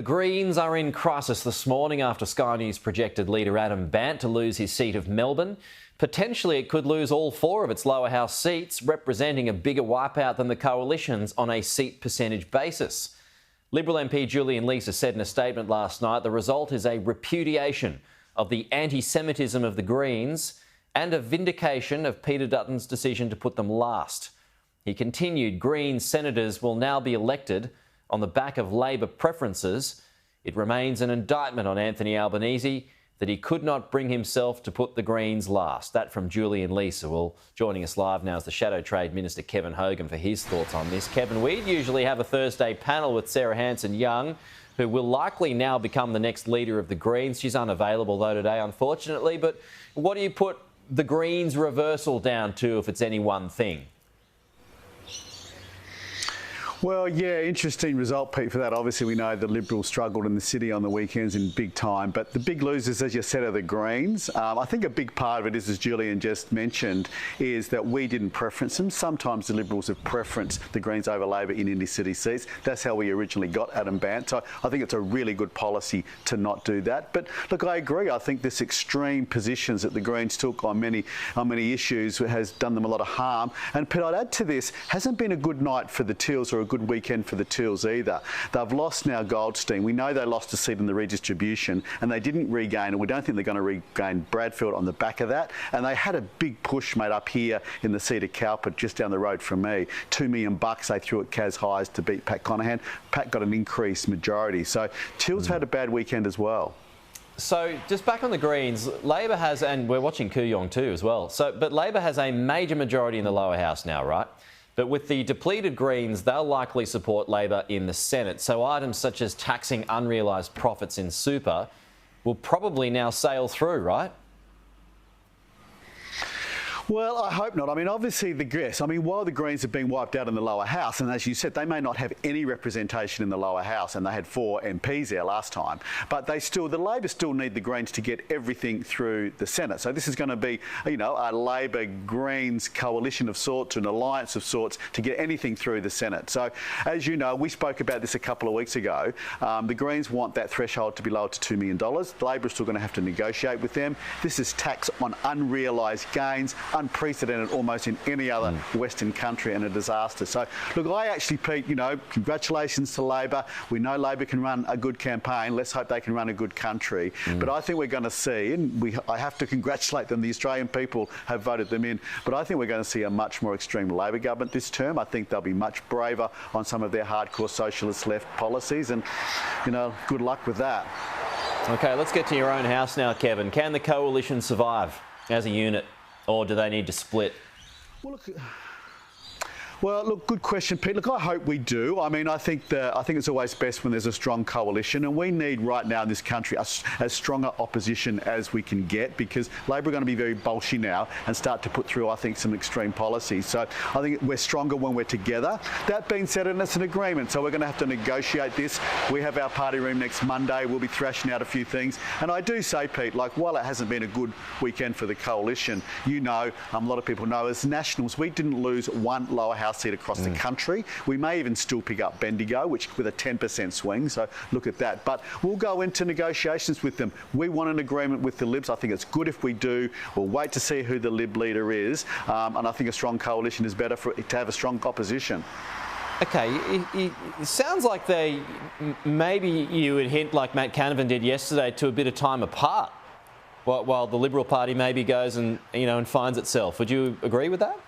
The Greens are in crisis this morning after Sky News projected leader Adam Bandt to lose his seat of Melbourne. Potentially it could lose all 4 of its lower house seats, representing a bigger wipeout than the coalition's on a seat percentage basis. Liberal MP Julian Leeser said in a statement last night the result is a repudiation of the anti-Semitism of the Greens and a vindication of Peter Dutton's decision to put them last. He continued, Greens senators will now be elected on the back of Labor preferences. It remains an indictment on Anthony Albanese that he could not bring himself to put the Greens last. That from Julian Leeser. Well, joining us live now is the Shadow Trade Minister Kevin Hogan for his thoughts on this. Kevin, we'd usually have a Thursday panel with Sarah Hanson-Young, who will likely now become the next leader of the Greens. She's unavailable though today, unfortunately. But what do you put the Greens reversal down to if it's any one thing? Well, yeah, interesting result, Pete, for that. Obviously, we know the Liberals struggled in the city on the weekends in big time, but the big losers, as you said, are the Greens. I think a big part of it is, as Julian just mentioned, is that we didn't preference them. Sometimes the Liberals have preferenced the Greens over Labor in inner city seats. That's how we originally got Adam Bandt. So I think it's a really good policy to not do that. But look, I agree. I think this extreme positions that the Greens took on many issues has done them a lot of harm. And Pete, I'd add to this, hasn't been a good night for the Teals or a good weekend for the Teals either. They've lost now Goldstein. We know they lost a seat in the redistribution and they didn't regain, and we don't think they're going to regain Bradfield on the back of that. And they had a big push made up here in the seat of Cowper, just down the road from me. $2 million they threw at Kaz Hayes to beat Pat Conahan. Pat got an increased majority. So Teals have had a bad weekend as well. So just back on the Greens, Labor has, and we're watching Kooyong too as well, but Labor has a major majority in the lower house now, right? But with the depleted Greens, they'll likely support Labor in the Senate. So items such as taxing unrealised profits in super will probably now sail through, right? Well, I hope not. I mean, obviously, while the Greens have been wiped out in the lower house, and as you said, they may not have any representation in the lower house, and they had 4 MPs there last time, but the Labor still need the Greens to get everything through the Senate. So this is going to be, a Labor-Greens coalition of sorts, an alliance of sorts, to get anything through the Senate. So, as you know, we spoke about this a couple of weeks ago. The Greens want that threshold to be lowered to $2 million. The Labor is still going to have to negotiate with them. This is tax on unrealised gains, unprecedented almost in any other Western country, and a disaster. So, look, I actually, Pete, congratulations to Labor. We know Labor can run a good campaign. Let's hope they can run a good country. But I think we're going to see, and I have to congratulate them, the Australian people have voted them in, but I think we're going to see a much more extreme Labor government this term. I think they'll be much braver on some of their hardcore socialist left policies, and, good luck with that. OK, let's get to your own house now, Kevin. Can the coalition survive as a unit? Or do they need to split? Well, look, good question, Pete. Look, I hope we do. I mean, I think it's always best when there's a strong coalition, and we need right now in this country as stronger opposition as we can get, because Labor are going to be very bolshy now and start to put through, I think, some extreme policies. So I think we're stronger when we're together. That being said, and it's an agreement, so we're going to have to negotiate this. We have our party room next Monday. We'll be thrashing out a few things. And I do say, Pete, while it hasn't been a good weekend for the coalition, a lot of people know, as Nationals, we didn't lose one lower house seat across the country. We may even still pick up Bendigo, which with a 10% swing, so look at that. But we'll go into negotiations with them. We want an agreement with the Libs. I think it's good if we do. We'll wait to see who the Lib leader is, and I think a strong coalition is better to have a strong opposition. OK, it sounds like maybe you would hint, like Matt Canavan did yesterday, to a bit of time apart while the Liberal Party maybe goes and finds itself. Would you agree with that?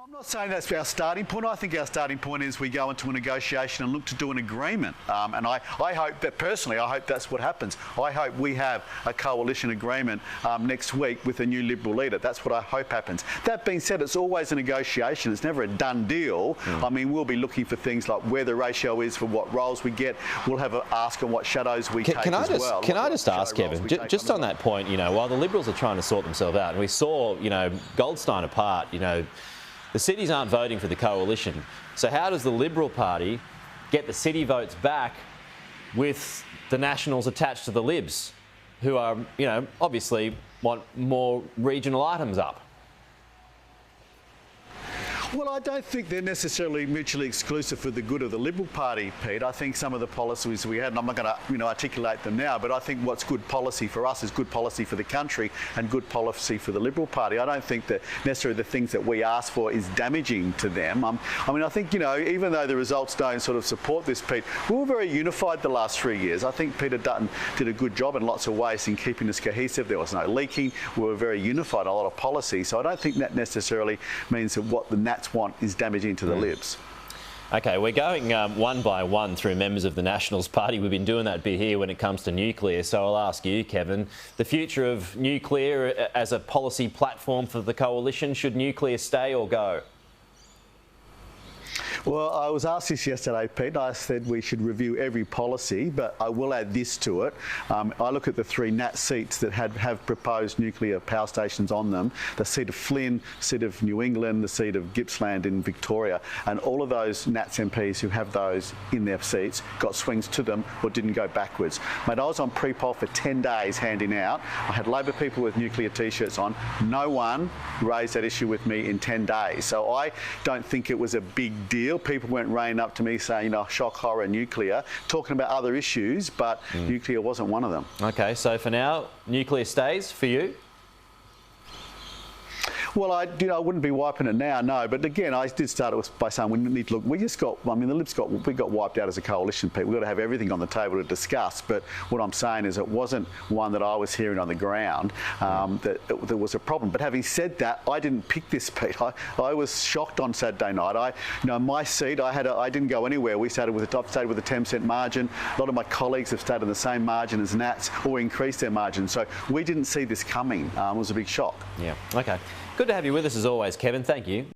I'm not saying that's our starting point. I think our starting point is we go into a negotiation and look to do an agreement. And I hope that, personally, I hope that's what happens. I hope we have a coalition agreement next week with a new Liberal leader. That's what I hope happens. That being said, it's always a negotiation. It's never a done deal. I mean, we'll be looking for things like where the ratio is for what roles we get. We'll have an ask on what shadows we take as well. Can I just ask, Kevin, just on that point, while the Liberals are trying to sort themselves out, and we saw, Goldstein apart, the cities aren't voting for the coalition. So how does the Liberal Party get the city votes back with the Nationals attached to the Libs, who are, obviously want more regional items up? Well, I don't think they're necessarily mutually exclusive for the good of the Liberal Party, Pete. I think some of the policies we had, and I'm not going to articulate them now, but I think what's good policy for us is good policy for the country and good policy for the Liberal Party. I don't think that necessarily the things that we ask for is damaging to them. I think, even though the results don't sort of support this, Pete, we were very unified the last 3 years. I think Peter Dutton did a good job in lots of ways in keeping us cohesive. There was no leaking. We were very unified on a lot of policy. So I don't think that necessarily means that what the Nats want is damaging to the Libs. OK, we're going one by one through members of the Nationals Party. We've been doing that bit here when it comes to nuclear. So I'll ask you, Kevin, the future of nuclear as a policy platform for the coalition, should nuclear stay or go? Well, I was asked this yesterday, Pete. I said we should review every policy, but I will add this to it. I look at the 3 Nat seats that have proposed nuclear power stations on them, the seat of Flynn, the seat of New England, the seat of Gippsland in Victoria, and all of those Nats MPs who have those in their seats got swings to them or didn't go backwards. Mate, I was on pre-poll for 10 days handing out. I had Labor people with nuclear T-shirts on. No one raised that issue with me in 10 days. So I don't think it was a big deal. People weren't raining up to me saying, shock, horror, nuclear, talking about other issues, but nuclear wasn't one of them. OK, so for now, nuclear stays for you? Well, I wouldn't be wiping it now, no. But again, I did start it by saying we need to look. We got wiped out as a coalition, Pete. We've got to have everything on the table to discuss. But what I'm saying is it wasn't one that I was hearing on the ground that there was a problem. But having said that, I didn't pick this, Pete. I was shocked on Saturday night. My seat, I didn't go anywhere. We started with a 10% margin. A lot of my colleagues have stayed on the same margin as Nats or increased their margin. So we didn't see this coming. It was a big shock. Yeah. OK. Good to have you with us as always, Kevin. Thank you.